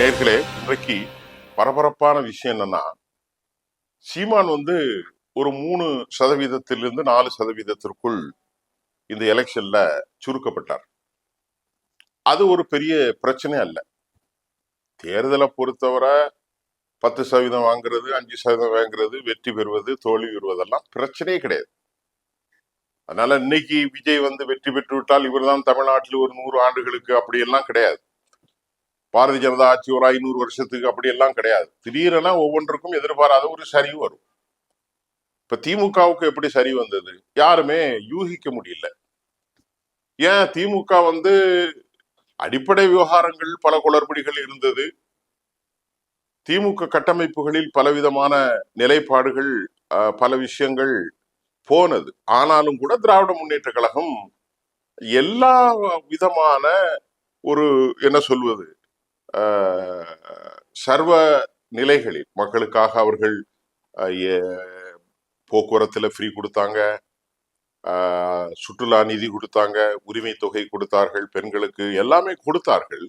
நேர்களே, இன்றைக்கு பரபரப்பான விஷயம் என்னன்னா, சீமான் ஒரு 3% 4% இந்த எலெக்ஷன்ல சுருக்கப்பட்டார். அது ஒரு பெரிய பிரச்சனை அல்ல. தேர்தலை பொறுத்தவரை 10% வாங்குறது, 5% வாங்குறது, வெற்றி பெறுவது, தோல்வி பெறுவதெல்லாம் பிரச்சனையே கிடையாது. அதனால இன்னைக்கு விஜய் வெற்றி பெற்று விட்டால் இவர்தான் தமிழ்நாட்டில் ஒரு 100 ஆண்டுகளுக்கு அப்படியெல்லாம் கிடையாது. பாரதிய ஜனதா ஆட்சி ஒரு 500 வருஷத்துக்கு அப்படி எல்லாம் கிடையாது. திடீரென ஒவ்வொன்றுக்கும் எதிர்பாராத ஒரு சரிவு வரும். இப்ப திமுகவுக்கு எப்படி சரி வந்தது யாருமே யூகிக்க முடியல. ஏன் திமுக அடிப்படை விவகாரங்கள் பல குளறுபடிகள் இருந்தது. திமுக கட்டமைப்புகளில் பலவிதமான நிலைப்பாடுகள், பல விஷயங்கள் போனது. ஆனாலும் கூட திராவிட முன்னேற்ற கழகம் எல்லா விதமான ஒரு என்ன சொல்வது சர்வ நிலைகளில் மக்களுக்காக அவர்கள் போக்குவரத்துல ஃப்ரீ கொடுத்தாங்க, சுற்றுலா நிதி கொடுத்தாங்க, உரிமை தொகை கொடுத்தார்கள், பெண்களுக்கு எல்லாமே கொடுத்தார்கள்.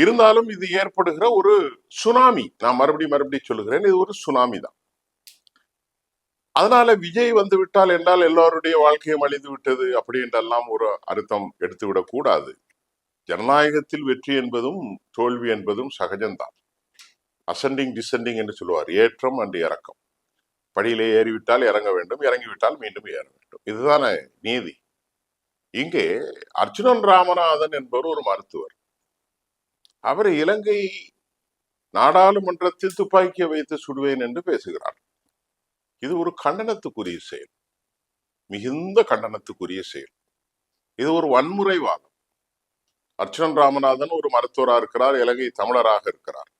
இருந்தாலும் இது ஏற்படுகிற ஒரு சுனாமி, நான் மறுபடியும் சொல்லுகிறேன், இது ஒரு சுனாமி தான். அதனால விஜய் விட்டால் என்றால் எல்லாருடைய வாழ்க்கையும் அழிந்து விட்டது அப்படி என்றெல்லாம் ஒரு அர்த்தம் எடுத்துவிடக் கூடாது. ஜனநாயகத்தில் வெற்றி என்பதும் தோல்வி என்பதும் சகஜம்தான். அசெண்டிங் டிசெண்டிங் என்று சொல்லுவார், ஏற்றம் அன்று இறக்கம். படியிலே ஏறிவிட்டால் இறங்க வேண்டும், இறங்கிவிட்டால் மீண்டும் ஏற வேண்டும், இதுதானே நீதி. இங்கே அர்ச்சுனன் ராமநாதன் என்பவர் ஒரு மருத்துவர். அவர் இலங்கை நாடாளுமன்றத்தில் துப்பாக்கியை வைத்து சுடுவேன் என்று பேசுகிறார். இது ஒரு கண்டனத்துக்குரிய செயல், மிகுந்த கண்டனத்துக்குரிய செயல். இது ஒரு வன்முறைவாதம். அர்ச்சுனன் ராமநாதன் ஒரு மருத்துவராக இருக்கிறார், இலங்கை தமிழராக இருக்கிறார்.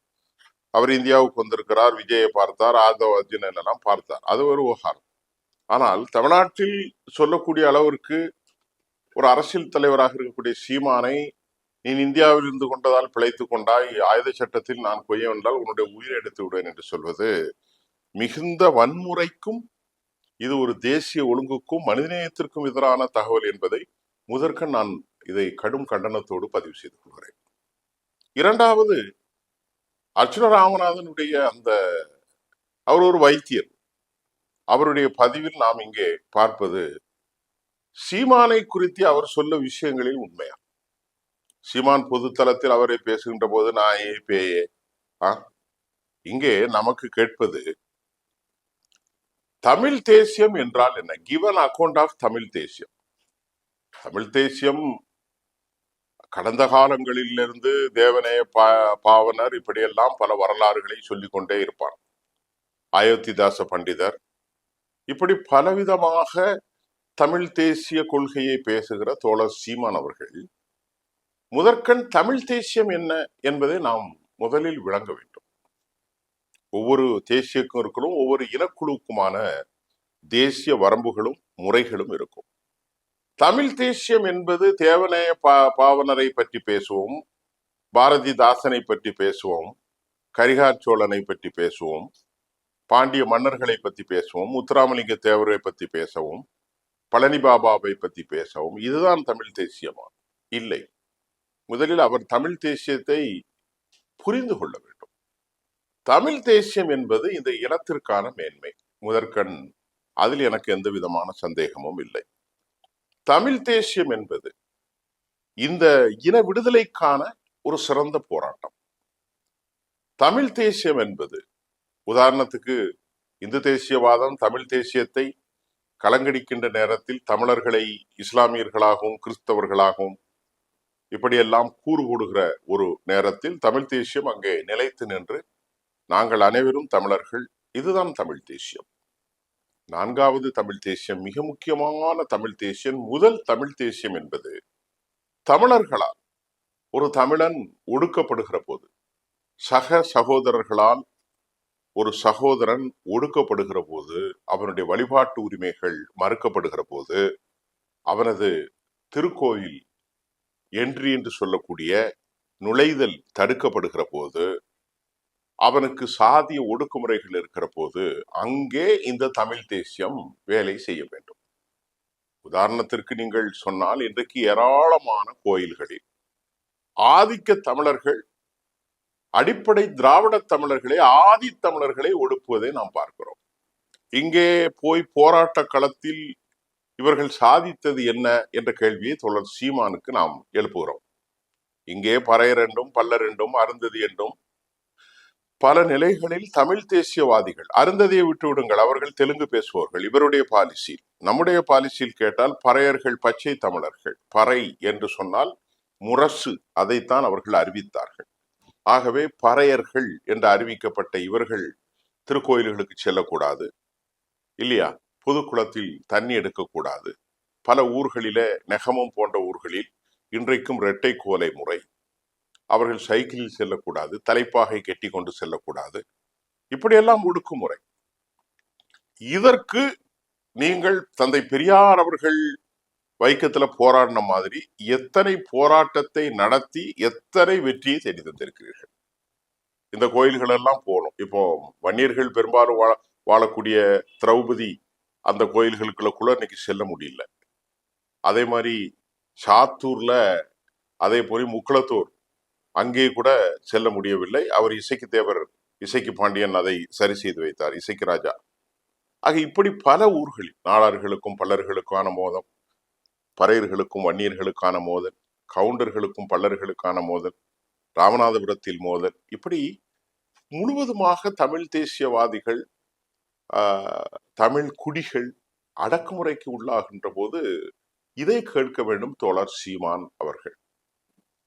அவர் இந்தியாவுக்கு வந்திருக்கிறார், விஜயை பார்த்தார், ஆதவ அர்ஜுனன் எல்லாம் பார்த்தார், அது ஒரு விவகாரம். ஆனால் தமிழ்நாட்டில் சொல்லக்கூடிய அளவிற்கு ஒரு அரசியல் தலைவராக இருக்கக்கூடிய சீமானை, நீ இந்தியாவில் இருந்து கொண்டதால் பிழைத்து கொண்டாய், ஆயுத சட்டத்தில் நான் கொய்ய வந்தால் உன்னுடைய உயிரை எடுத்து விடுவேன் என்று சொல்வது மிகுந்த வன்முறைக்கும், இது ஒரு தேசிய ஒழுங்குக்கும் மனிதநேயத்திற்கும் எதிரான தகவல் என்பதை முதற்க நான் இதை கடும் கண்டனத்தோடு பதிவு செய்து கொள்கிறேன். இரண்டாவது, அர்ச்சுன ராமநாதனுடைய அவர் ஒரு வைத்தியர். அவருடைய பதிவில் நாம் இங்கே பார்ப்பது சீமானை குறித்து அவர் சொல்ல விஷயங்களில் உண்மையா. சீமான் பொது தளத்தில் அவரை பேசுகின்ற போது நாயே பேயே, இங்கே நமக்கு கேட்பது தமிழ் தேசியம் என்றால் என்ன? Give an account of Tamil தேசியம். தமிழ் தேசியம் கடந்த காலங்களிலிருந்து தேவநேய பாவனர் இப்படியெல்லாம் பல வரலாறுகளை சொல்லிக் கொண்டே இருப்பார். அயோத்திதாச பண்டிதர் இப்படி பலவிதமாக தமிழ் தேசிய கொள்கையை பேசுகிற தோழர் சீமான் அவர்கள் முதற்கண் தமிழ் தேசியம் என்ன என்பதை நாம் முதலில் விளங்க வேண்டும். ஒவ்வொரு தேசியக்கும் இருக்கணும், ஒவ்வொரு இனக்குழுக்குமான தேசிய வரம்புகளும் முறைகளும் இருக்கும். தமிழ் தேசியம் என்பது தேவநேய பாவனரை பற்றி பேசுவோம், பாரதிதாசனை பற்றி பேசுவோம், கரிகார் சோழனை பற்றி பேசுவோம், பாண்டிய மன்னர்களை பற்றி பேசுவோம், முத்துராமலிங்க தேவரை பற்றி பேசவும், பழனி பாபாவை பற்றி பேசவும். இதுதான் தமிழ் தேசியமா? இல்லை. முதலில் அவர் தமிழ் தேசியத்தை புரிந்து கொள்ள வேண்டும். தமிழ் தேசியம் என்பது இந்த இனத்திற்கான மேன்மை முதற்கண், அதில் எனக்கு எந்த விதமான சந்தேகமும் இல்லை. தமிழ் தேசியம் என்பது இந்த இன விடுதலைக்கான ஒரு சிறந்த போராட்டம். தமிழ் தேசியம் என்பது உதாரணத்துக்கு இந்து தேசியவாதம் தமிழ் தேசியத்தை கலங்கடிக்கின்ற நேரத்தில் தமிழர்களை இஸ்லாமியர்களாகவும் கிறிஸ்தவர்களாகவும் இப்படியெல்லாம் கூறு போடுகிற ஒரு நேரத்தில் தமிழ் தேசியம் அங்கே நிலைத்து நின்று நாங்கள் அனைவரும் தமிழர்கள், இதுதான் தமிழ் தேசியம். நான்காவது தமிழ் தேசியம், மிக முக்கியமான தமிழ் தேசியம், முதல் தமிழ் தேசியம் என்பது தமிழர்களால் ஒரு தமிழன் ஒடுக்கப்படுகிற போது, சக சகோதரர்களால் ஒரு சகோதரன் ஒடுக்கப்படுகிற போது, அவனுடைய வழிபாட்டு உரிமைகள் மறுக்கப்படுகிற போது, அவனது திருக்கோயில் என்ட்ரி என்று சொல்லக்கூடிய நுழைதல் தடுக்கப்படுகிற போது, அவனுக்கு சாதிய ஒடுக்குமுறைகள் இருக்கிற போது, அங்கே இந்த தமிழ் தேசியம் வேலை செய்ய வேண்டும். உதாரணத்திற்கு நீங்கள் சொன்னால், இன்றைக்கு ஏராளமான கோயில்களில் ஆதிக்க தமிழர்கள் அடிப்படை திராவிட தமிழர்களை, ஆதி தமிழர்களை ஒடுக்குவதை நாம் பார்க்கிறோம். இங்கே போய் போராட்ட களத்தில் இவர்கள் சாதித்தது என்ன என்ற கேள்வியை தோழர் சீமானுக்கு நாம் எழுப்புகிறோம். இங்கே பறையர் என்றும் பல்லர் என்றும் அருந்ததி என்றும் பல நிலைகளில் தமிழ் தேசியவாதிகள், அருந்ததியை விட்டுவிடுங்கள், அவர்கள் தெலுங்கு பேசுபவர்கள், இவருடைய பாலிசி. நம்முடைய பாலிசியில் கேட்டால் பறையர்கள் பச்சை தமிழர்கள், பறை என்று சொன்னால் முரசு, அதைத்தான் அவர்கள் அறிவித்தார்கள். ஆகவே பறையர்கள் என்று அறிவிக்கப்பட்ட இவர்கள் திருக்கோயில்களுக்கு செல்லக்கூடாது இல்லையா, பொதுக்குளத்தில் தண்ணி எடுக்கக்கூடாது, பல ஊர்களில நெகமம் போன்ற ஊர்களில் இன்றைக்கும் இரட்டை கோலை முறை, அவர்கள் சைக்கிளில் செல்லக்கூடாது, தலைப்பாகை கெட்டி கொண்டு செல்லக்கூடாது, இப்படியெல்லாம் ஒடுக்குமுறை. இதற்கு நீங்கள் தந்தை பெரியார் அவர்கள் வைக்கத்துல போராடின மாதிரி எத்தனை போராட்டத்தை நடத்தி எத்தனை வெற்றியை தேடி தந்திருக்கிறீர்கள். இந்த கோயில்கள் எல்லாம் போகணும். இப்போ வன்னியர்கள் பெரும்பாலும் வாழக்கூடிய திரௌபதி அந்த கோயில்களுக்குள்ள இன்னைக்கு செல்ல முடியல. அதே மாதிரி சாத்தூர்ல, அதே போல முக்குளத்தூர், அங்கே கூட செல்ல முடியவில்லை. அவர் இசைக்கு தேவர், இசைக்கு பாண்டியன் அதை சரி செய்து வைத்தார், இசைக்கு ராஜா. ஆக இப்படி பல ஊர்களில் நாடார்களுக்கும் பல்லர்களுக்கான மோதல், பறையர்களுக்கும் வன்னியர்களுக்கான மோதல், கவுண்டர்களுக்கும் பல்லர்களுக்கான மோதல், ராமநாதபுரத்தில் மோதல், இப்படி முழுவதுமாக தமிழ் தேசியவாதிகள், தமிழ் குடிகள் அடக்குமுறைக்கு உள்ளாகின்ற போது இதை கேட்க வேண்டும் தோழர் சீமான் அவர்கள்.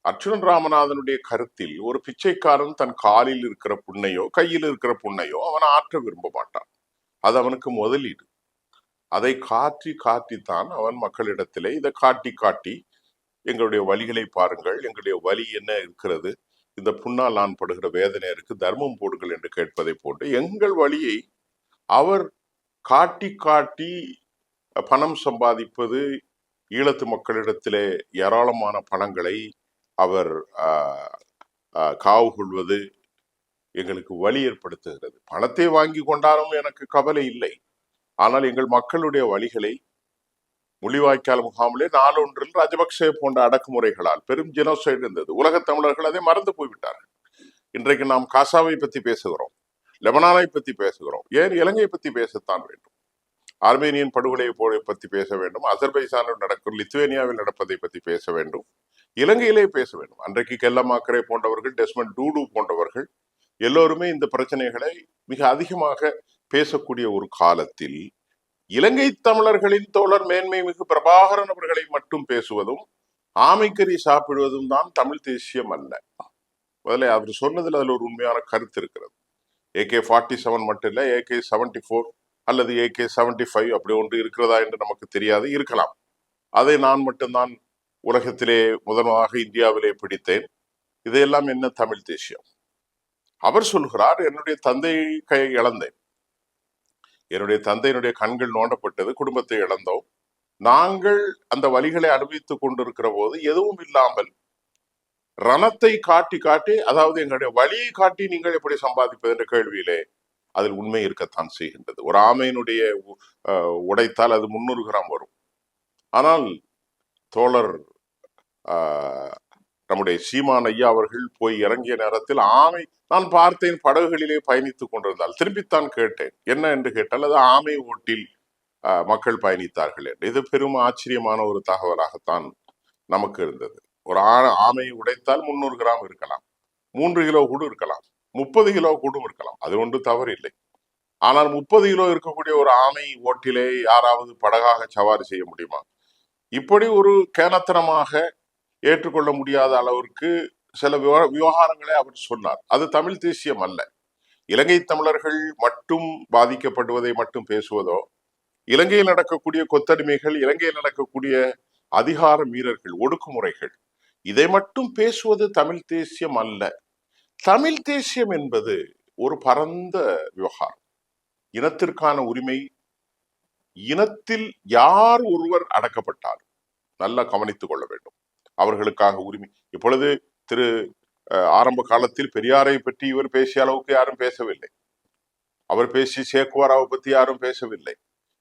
அர்ச்சுனன் ராமநாதனுடைய கருத்தில் ஒரு பிச்சைக்காரன் தன் காலில் இருக்கிற புண்ணையோ கையில் இருக்கிற புண்ணையோ அவன் ஆற்ற விரும்ப மாட்டான். அது அவனுக்கு முதலீடு. அதை காட்டி காட்டித்தான் அவன் மக்களிடத்திலே இதை காட்டி காட்டி எங்களுடைய வலிகளை பாருங்கள், எங்களுடைய வலி என்ன இருக்கிறது, இந்த புண்ணால் நான் படுகிற வேதனை இருக்கு, தர்மம் போடுங்கள் என்று கேட்பதை போன்று எங்கள் வழியை அவர் காட்டி காட்டி பணம் சம்பாதிப்பது, ஈழத்து மக்களிடத்திலே ஏராளமான பணங்களை அவர் காவு கொள்வது எங்களுக்கு வலி ஏற்படுத்துகிறது. பணத்தை வாங்கி கொண்டாலும் எனக்கு கவலை இல்லை. ஆனால் எங்கள் மக்களுடைய வழிகளை முள்ளிவாய்க்கால் முகாமிலே நாளொன்றில் ராஜபக்சே போன்ற அடக்குமுறைகளால் பெரும் ஜெனோசைடு இருந்தது. உலகத் தமிழர்கள் அதை மறந்து போய்விட்டார்கள். இன்றைக்கு நாம் காசாவை பற்றி பேசுகிறோம், லெபனானை பற்றி பேசுகிறோம், ஏன் இலங்கை பற்றி பேசத்தான் வேண்டும்? ஆர்மேனியன் படுகொலையை பற்றி பேச வேண்டும், அசர்பைசானில் நடக்கும், லித்துவேனியாவில் நடப்பதை பற்றி பேச வேண்டும், இலங்கையிலே பேச வேண்டும். அன்றைக்கு கெல்லமாக்கரே போன்றவர்கள், டெஸ்மண்ட் டூடு போன்றவர்கள் எல்லோருமே இந்த பிரச்சனைகளை மிக அதிகமாக பேசக்கூடிய ஒரு காலத்தில் இலங்கை தமிழர்களின் தோழர் மேன்மை மிகு பிரபாகரன் அவர்களை மட்டும் பேசுவதும் ஆமைக்கறி சாப்பிடுவதும் தான் தமிழ் தேசியம் அல்ல. முதல்ல அவர் சொன்னதில் அதில் ஒரு உண்மையான கருத்து இருக்கிறது. AK-47 மட்டும் இல்லை, AK-74 அல்லது AK-75 அப்படி ஒன்று இருக்கிறதா என்று நமக்கு தெரியாது, இருக்கலாம். அதை நான் மட்டும்தான் உலகத்திலே முதலாக இந்தியாவிலே பிடித்தேன். இதையெல்லாம் என்ன தமிழ் தேசியம்? அவர் சொல்கிறார், என்னுடைய தந்தை இழந்தேன், என்னுடைய தந்தையினுடைய கண்கள் நோண்டப்பட்டது, குடும்பத்தை இழந்தோம், நாங்கள் அந்த வலிகளை அனுபவித்துக் கொண்டிருக்கிற போது எதுவும் இல்லாமல் ரணத்தை காட்டி காட்டி, அதாவது எங்களுடைய வழியை காட்டி நீங்கள் எப்படி சம்பாதிப்பது என்ற கேள்வியிலே அதில் உண்மை இருக்கத்தான் செய்கின்றது. ஒரு ஆமையினுடைய உடைத்தால் அது 300 கிராம் வரும். ஆனால் தோழர் நம்முடைய சீமான் ஐயா அவர்கள் போய் இறங்கிய நேரத்தில் ஆமை, நான் பார்த்தேன் படகுகளிலே பயணித்துக் கொண்டிருந்தால், திரும்பித்தான் கேட்டேன் என்ன என்று கேட்டால் அது ஆமை ஓட்டில் மக்கள் பயணித்தார்கள் என்று. இது பெரும் ஆச்சரியமான ஒரு தகவலாகத்தான் நமக்கு இருந்தது. ஒரு ஆமையை உடைத்தால் 300 கிராம் இருக்கலாம், 3 கிலோ கூட இருக்கலாம், 30 கிலோ கூட இருக்கலாம், அது ஒன்று தவறு இல்லை. ஆனால் 30 கிலோ இருக்கக்கூடிய ஒரு ஆமை ஓட்டிலே யாராவது படகாக சவாரி செய்ய முடியுமா? இப்படி ஒரு கேனத்தனமாக ஏற்றுக்கொள்ள முடியாத அளவிற்கு சில விவகாரங்களை அவர் சொன்னார். அது தமிழ் தேசியம் அல்ல. இலங்கை தமிழர்கள் மட்டும் பாதிக்கப்படுவதை மட்டும் பேசுவதோ, இலங்கையில் நடக்கக்கூடிய கொத்தடிமைகள், இலங்கையில் நடக்கக்கூடிய அதிகார மீறல்கள், ஒடுக்குமுறைகள், இதை மட்டும் பேசுவது தமிழ் தேசியம் அல்ல. தமிழ் தேசியம் என்பது ஒரு பரந்த விவகாரம். இனத்திற்கான உரிமை, இனத்தில் யார் ஒருவர் அடக்கப்பட்டாலும் நல்லா கவனித்துக் கொள்ள வேண்டும், அவர்களுக்காக உரிமை. இப்பொழுது ஆரம்ப காலத்தில் பெரியாரை பற்றி இவர் பேசிய அளவுக்கு யாரும் பேசவில்லை. அவர் பேசி சேக்குவாராவை பத்தி யாரும் பேசவில்லை.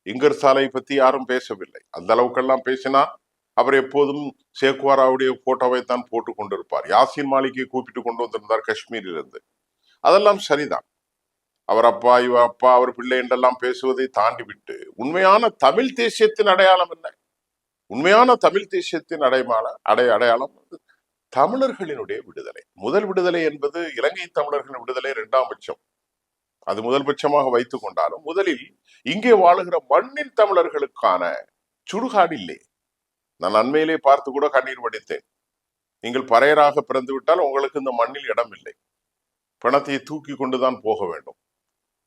இங்கர் சாலை பத்தி யாரும் பேசவில்லை. அந்த அளவுக்கெல்லாம் பேசினார். அவர் எப்போதும் சேக்குவாராவுடைய போட்டோவை தான் போட்டு கொண்டிருப்பார். யாசின் மாலிக்கை கூப்பிட்டு கொண்டு வந்திருந்தார் காஷ்மீரிலிருந்து. அதெல்லாம் சரிதான். அவர் அப்பா இவ அப்பா அவர் பிள்ளை என்றெல்லாம் பேசுவதை தாண்டி விட்டு உண்மையான தமிழ் தேசியத்தின் அடையாளம் என்ன? உண்மையான தமிழ் தேசியத்தின் அடையாளம் தமிழர்களினுடைய விடுதலை. முதல் விடுதலை என்பது இலங்கை தமிழர்களின் விடுதலை 2ஆம் பட்சம். அது முதல் பட்சமாக வைத்துக் கொண்டாலும் முதலில் இங்கே வாழுகிற மண்ணின் தமிழர்களுக்கான சுடுகாடு இல்லை. நான் அண்மையிலே பார்த்து கூட கண்ணீர் வடித்தேன். நீங்கள் பறையராக பிறந்து விட்டால் உங்களுக்கு இந்த மண்ணில் இடம் இல்லை. பிணத்தை தூக்கி கொண்டுதான் போக வேண்டும்.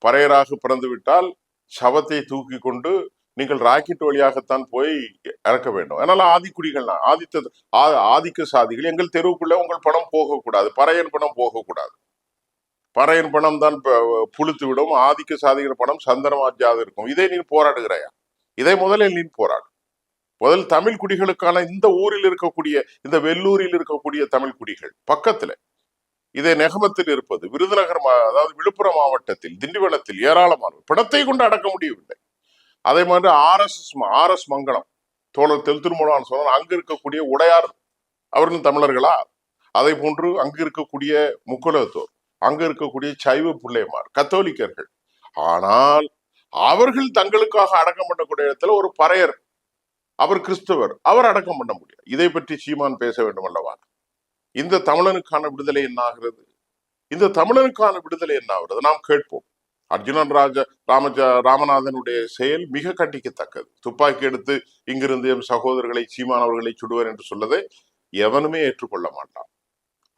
பறையராக பிறந்து விட்டால் சவத்தை தூக்கி கொண்டு நீங்கள் ராக்கெட் வழியாகத்தான் போய் இறக்க வேண்டும். அதனால ஆதிக்குடிகள் ஆதிக்க சாதிகள் எங்கள் தெருவுக்குள்ள உங்கள் பணம் போகக்கூடாது, பறையன் பணம் போகக்கூடாது. பறையன் பணம் தான் புழுத்து விடும், ஆதிக்க சாதிகள் பணம் சந்தனமாஜாது இருக்கும். இதை நீ போராடுகிறாயா? இதை முதலில் நீ போராடு. முதல் தமிழ் குடிகளுக்கான இந்த ஊரில் இருக்கக்கூடிய இந்த வெள்ளூரில் இருக்கக்கூடிய தமிழ் குடிகள் பக்கத்துல இதே நெகமத்தில் இருப்பது விருதுநகர் அதாவது விழுப்புரம் மாவட்டத்தில் திண்டிவனத்தில் ஏராளமான பணத்தை கொண்டு அடக்க முடியவில்லை. அதே மாதிரி ஆர் எஸ் மங்கலம் தோழர் தெல் திருமணம் சொன்னால் அங்கு இருக்கக்கூடிய உடையார் அவர்களும் தமிழர்களா? அதை போன்று அங்கு இருக்கக்கூடிய முக்குலத்தோர், அங்கு இருக்கக்கூடிய சைவ பிள்ளைமார் கத்தோலிக்கர்கள். ஆனால் அவர்கள் தங்களுக்காக அடக்கம் பண்ணக்கூடிய இடத்துல ஒரு பறையர், அவர் கிறிஸ்தவர், அவர் அடக்கம் பண்ண முடியாது. இதை பற்றி சீமான் பேச வேண்டும் அல்லவா? இந்த தமிழனுக்கான விடுதலை என்ன ஆகிறது? இந்த தமிழனுக்கான விடுதலை என்ன ஆகிறது? நாம் கேட்போம். அர்ஜுனன் ராமநாதனுடைய செயல் மிக கண்டிக்கத்தக்கது. துப்பாக்கி எடுத்து இங்கிருந்து எம் சகோதரர்களை சீமான் அவர்களை சுடுவர் என்று சொல்லதை எவனுமே ஏற்றுக்கொள்ள மாட்டான்.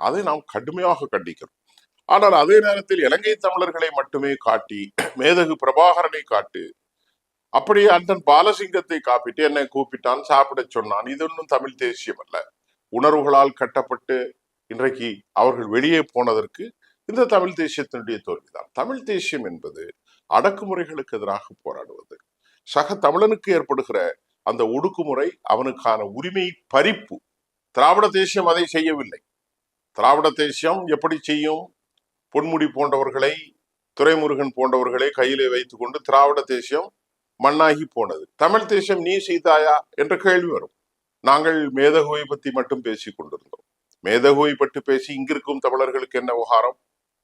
அதை நாம் கடுமையாக கண்டிக்கிறோம். ஆனால் அதே நேரத்தில் இலங்கை தமிழர்களை மட்டுமே காட்டி, மேதகு பிரபாகரனை காட்டு, அப்படியே அண்ணன் பாலசிங்கத்தை காப்பிட்டு என்னை கூப்பிட்டான், சாப்பிட சொன்னான். இது ஒன்றும் தமிழ் தேசியம் அல்ல. உணர்வுகளால் கட்டப்பட்டு இன்றைக்கு அவர்கள் வெளியே போனதற்கு இந்த தமிழ் தேசியத்தினுடைய தோல்விதான். தமிழ் தேசியம் என்பது அடக்குமுறைகளுக்கு எதிராக போராடுவது. சக தமிழனுக்கு ஏற்படுகிற அந்த ஒடுக்குமுறை, அவனுக்கான உரிமை பறிப்பு. திராவிட தேசியம் அதை செய்யவில்லை. திராவிட தேசியம் எப்படி செய்யும்? பொன்முடி போன்றவர்களை, துரைமுருகன் போன்றவர்களை கையிலே வைத்துக் கொண்டு திராவிட தேசியம் மண்ணாகி போனது. தமிழ் தேசியம் நீ செய்தாயா என்ற கேள்வி வரும். நாங்கள் மேதகுவை பற்றி மட்டும் பேசிக் கொண்டிருந்தோம். மேதகுவை பற்றி பேசி இங்கிருக்கும் தமிழர்களுக்கு என்ன விவகாரம்?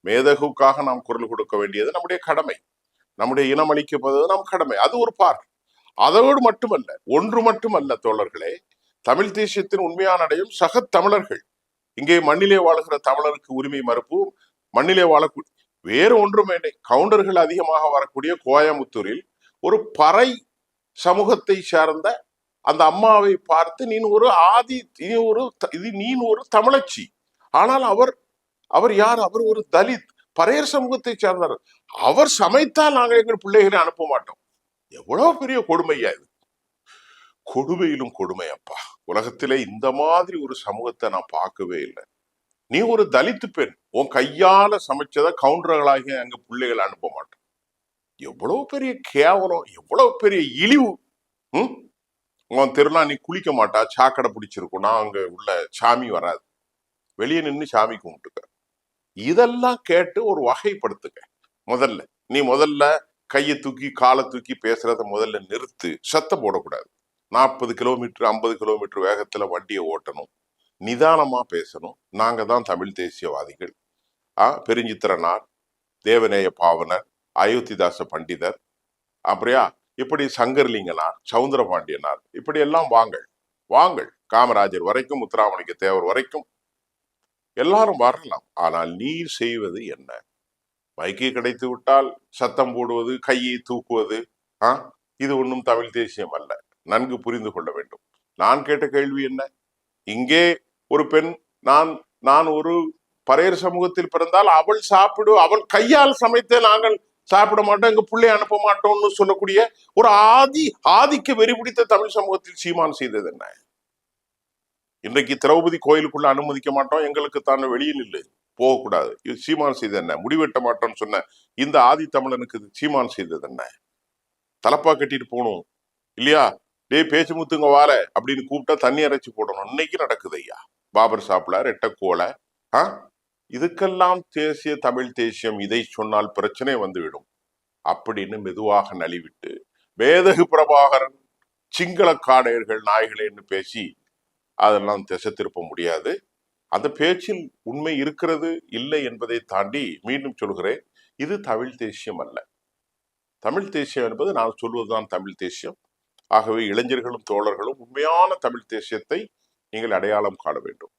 மேதகுக்காக நாம் குரல் கொடுக்க வேண்டியது நம்முடைய கடமை. நம்முடைய இனம் அளிக்கப்படுவது நம் கடமை. அது ஒரு பார்ட். அதோடு மட்டுமல்ல, ஒன்று மட்டுமல்ல தோழர்களே, தமிழ் தேசியத்தின் உண்மையான அடையும் சக தமிழர்கள். இங்கே மண்ணிலே வாழுகிற தமிழருக்கு உரிமை மறுப்பு, மண்ணிலே வாழக்கூடிய வேறு ஒன்றுமே இல்லை. கவுண்டர்கள் அதிகமாக வரக்கூடிய கோயமுத்தூரில் ஒரு பறை சமூகத்தை சார்ந்த அந்த அம்மாவை பார்த்து நீ ஒரு தமிழச்சி. ஆனால் அவர் யார்? அவர் ஒரு தலித் பறையர் சமூகத்தை சார்ந்தார். அவர் சமைத்தால் நாங்கள் எங்கள் பிள்ளைகளை அனுப்ப மாட்டோம். எவ்வளவு பெரிய கொடுமையா இது! கொடுமையிலும் கொடுமை அப்பா. உலகத்திலே இந்த மாதிரி ஒரு சமூகத்தை நான் பார்க்கவே இல்லை. நீ ஒரு தலித்து பெண், உன் கையால சமைச்சதை கவுண்டர்களாகி அங்க பிள்ளைகளை அனுப்ப மாட்டோம். எவ்வளவு பெரிய கேவலம், எவ்வளவு பெரிய இழிவு. உன் தெருலா நீ குளிக்க மாட்டா, சாக்கடை பிடிச்சிருக்கும், நான் அங்க உள்ள சாமி வராது, வெளியே நின்று சாமி கும்பிட்டுக்க. இதெல்லாம் கேட்டு ஒரு வகைப்படுத்துங்க. முதல்ல கையை தூக்கி காலை தூக்கி பேசுறத முதல்ல நிறுத்து. சத்தம் போடக்கூடாது. 40 கிலோமீட்டர் 50 கிலோமீட்டர் வேகத்துல வண்டியை ஓட்டணும். நிதானமா பேசணும். நாங்க தான் தமிழ் தேசியவாதிகள். பெருஞ்சித்திரனார், தேவநேய பாவனர், அயோத்திதாச பண்டிதர், அப்படியா இப்படி சங்கர்லிங்கனார், சவுந்தரபாண்டியனார், இப்படி எல்லாம் வாங்கள் காமராஜர் வரைக்கும், முத்துராமலிங்க தேவர் வரைக்கும் எல்லாரும் வரலாம். ஆனால் நீ செய்வது என்ன? மைக்கை கிடைத்து விட்டால் சத்தம் போடுவது, கையை தூக்குவது, இது ஒன்றும் தமிழ் தேசியம் அல்ல. நன்கு புரிந்து கொள்ள வேண்டும். நான் கேட்ட கேள்வி என்ன? இங்கே ஒரு பெண், நான் ஒரு பறையர் சமூகத்தில் பிறந்தால் அவள் கையால் சமைத்த நாங்கள் சாப்பிட மாட்டோம், எங்க பிள்ளை அனுப்ப மாட்டோம்னு சொல்லக்கூடிய ஒரு ஆதிக்க வெறி பிடித்த தமிழ் சமூகத்தில் சீமான் செய்தது என்ன? இன்றைக்கு திரௌபதி கோயிலுக்குள்ள அனுமதிக்க மாட்டோம், எங்களுக்கு தான் வெளியில் இல்லை, போகக்கூடாது, இது சீமான் செய்தது என்ன? முடிவெட்ட மாட்டோம்னு சொன்ன இந்த ஆதி தமிழனுக்கு சீமான் செய்தது என்ன? தலப்பா கட்டிட்டு போகணும் இல்லையா? பேச்சு முத்துங்க வார அப்படின்னு கூப்பிட்டா தண்ணி அரைச்சி போடணும். இன்னைக்கு நடக்குது ஐயா. பாபர் சாப்பிட ரெட்டக்கோலை. இதுக்கெல்லாம் தேசிய தமிழ் தேசியம், இதை சொன்னால் பிரச்சனை வந்துவிடும் அப்படின்னு மெதுவாக நலிவிட்டு, மேதகு பிரபாகரன் சிங்கள காடையர்கள் நாய்களேன்னு பேசி அதெல்லாம் திசை திருப்ப முடியாது. அந்த பேச்சில் உண்மை இருக்கிறது இல்லை என்பதை தாண்டி மீண்டும் சொல்கிறேன், இது தமிழ் தேசியம் அல்ல. தமிழ் தேசியம் என்பது நான் சொல்வதுதான் தமிழ் தேசியம். ஆகவே இளைஞர்களும் தோழர்களும் உண்மையான தமிழ் தேசியத்தை நீங்கள் அடையாளம் காண வேண்டும்.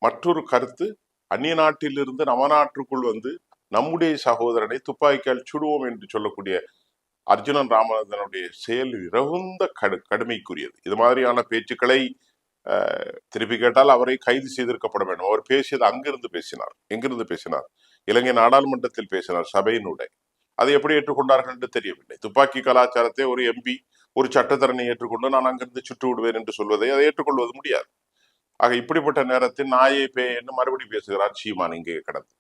மற்றொரு கருத்து, அந்நிய நாட்டிலிருந்து நம்ம நாட்டுக்குள் வந்து நம்முடைய சகோதரனை துப்பாக்கியால் சுடுவோம் என்று சொல்லக்கூடிய அர்ஜுனன் ராமநாதனுடைய செயல் மிகுந்த கடுமைக்குரியது. இது மாதிரியான பேச்சுக்களை திருப்பி கேட்டால் அவரை கைது செய்திருக்கப்பட வேண்டும். அவர் பேசியது அங்கிருந்து பேசினார். எங்கிருந்து பேசினார்? இலங்கை நாடாளுமன்றத்தில் பேசினார், சபையினுடைய. அதை எப்படி ஏற்றுக்கொண்டார்கள் என்று தெரியவில்லை. துப்பாக்கி கலாச்சாரத்தை ஒரு எம்பி, ஒரு சட்டத்தரணி ஏற்றுக்கொண்டு நான் அங்கிருந்து சுட்டு விடுவேன் என்று சொல்வதை அதை ஏற்றுக்கொள்வது முடியாது. ஆக இப்படிப்பட்ட நேரத்தில் நாயை பேன்னு மறுபடி பேசுகிறார் சீமான் இங்கே கடந்து.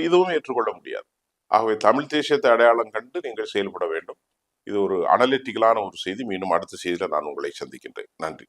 இதுவும் ஏற்றுக்கொள்ள முடியாது. ஆகவே தமிழ் தேசியத்தை அடையாளம் கண்டு நீங்கள் செயல்பட வேண்டும். இது ஒரு அனலிட்டிக்கலான ஒரு செய்தி. மீண்டும் அடுத்த செய்தியில நான் உங்களை சந்திக்கின்றேன். நன்றி.